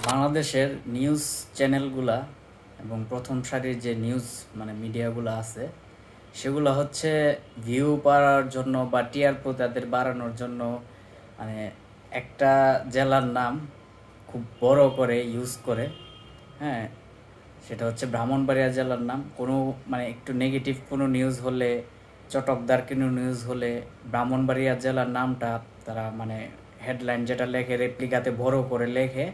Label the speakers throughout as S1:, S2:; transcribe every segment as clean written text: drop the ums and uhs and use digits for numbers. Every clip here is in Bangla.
S1: বাংলাদেশের নিউজ চ্যানেলগুলা এবং প্রথম সারির যে নিউজ মিডিয়াগুলো আছে সেগুলো হচ্ছে ভিউ পাওয়ার জন্য বা টিআরপি তাদের বাড়ানোর জন্য মানে একটা জেলার নাম খুব বড় করে ইউজ করে। হ্যাঁ, সেটা হচ্ছে ব্রাহ্মণবাড়িয়া জেলার নাম। কোনো একটু নেগেটিভ কোনো নিউজ হলে, চটকদার কোনো নিউজ হলে ব্রাহ্মণবাড়িয়া জেলার নামটা তারা হেডলাইন যেটা লেখে রেপ্লিকাতে বড় করে লেখে,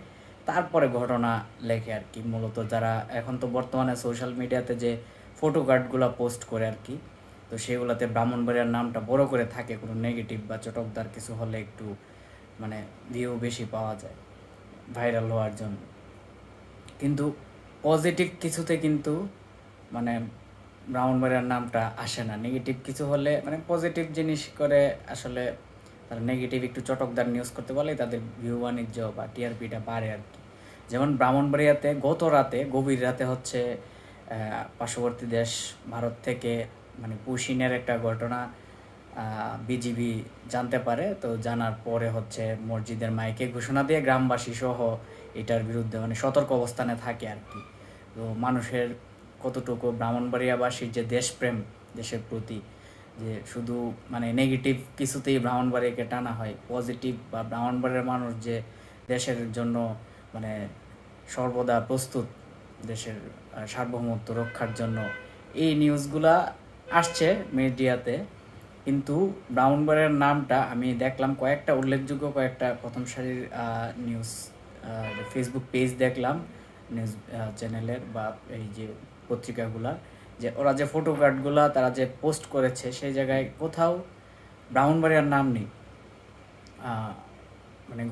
S1: তারপরে ঘটনা লেখে আর কি। মূলত যারা এখন তো বর্তমানে সোশ্যাল মিডিয়াতে যে ফটো কার্ডগুলো পোস্ট করে আর কি, তো সেগুলোতে ব্রাহ্মণবাড়িয়ার নামটা বড় করে থাকে। কোনো নেগেটিভ বা চটকদার কিছু হলে একটু ভিউ বেশি পাওয়া যায় ভাইরাল হওয়ার জন্য। কিন্তু পজিটিভ কিছুতে কিন্তু মানে ব্রাহ্মণবাড়িয়ার নামটা আসে না। নেগেটিভ কিছু হলে পজিটিভ জিনিস করে আসলে তারা নেগেটিভ একটু চটকদার নিউজ করতে পারলে তাদের ভিউ বাণিজ্য বা টিআরপিটা বাড়ে আর কি। যেমন ব্রাহ্মণবাড়িয়াতে গত রাতে, গভীর রাতে হচ্ছে পার্শ্ববর্তী দেশ ভারত থেকে পুশিনের একটা ঘটনা বিজিবি জানতে পারে। তো জানার পরে হচ্ছে মসজিদের মাইকে ঘোষণা দিয়ে গ্রামবাসী সহ এটার বিরুদ্ধে সতর্ক অবস্থানে থাকে আর কি। তো মানুষের কতটুকু ব্রাহ্মণবাড়িয়াবাসীর যে দেশপ্রেম, দেশের প্রতি, যে শুধু নেগেটিভ কিছুতেই ব্রাহ্মণবাড়িয়াকে টানা হয়, পজিটিভ বা ব্রাহ্মণবাড়িয়ার মানুষ যে দেশের জন্য সর্বদা প্রস্তুত, দেশের সার্বভৌমত্ব রক্ষার জন্য, এই নিউজগুলা আসছে মিডিয়াতে। কিন্তু ব্রাহ্মণবাড়িয়ার নামটা আমি দেখলাম কয়েকটা উল্লেখযোগ্য কয়েকটা প্রথম সারির নিউজ ফেসবুক পেজ দেখলাম, নিউজ চ্যানেলের বা এই যে পত্রিকাগুলা, যে ওরা যে ফটো কার্ডগুলা তারা যে পোস্ট করেছে সেই জায়গায় কোথাও ব্রাহ্মণবাড়িয়ার নাম নেই।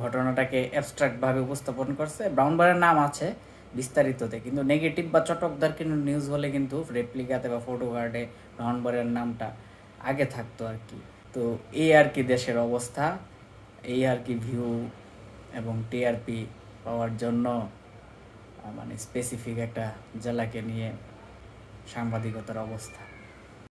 S1: ঘটনাটাকে অ্যাবস্ট্রাক্টভাবে উপস্থাপন করছে। ব্রাহ্মণবাড়িয়ার নাম আছে বিস্তারিততে, কিন্তু নেগেটিভ বা চটকদার কিন্তু নিউজ হলে কিন্তু রেপ্লিকাতে বা ফটো কার্ডে ব্রাহ্মণবাড়িয়ার নামটা আগে থাকতো আর কি। তো এই আর কি দেশের অবস্থা, এই আর কি ভিউ এবং টিআরপি পাওয়ার জন্য স্পেসিফিক একটা জেলাকে নিয়ে সাংবাদিকতার অবস্থা।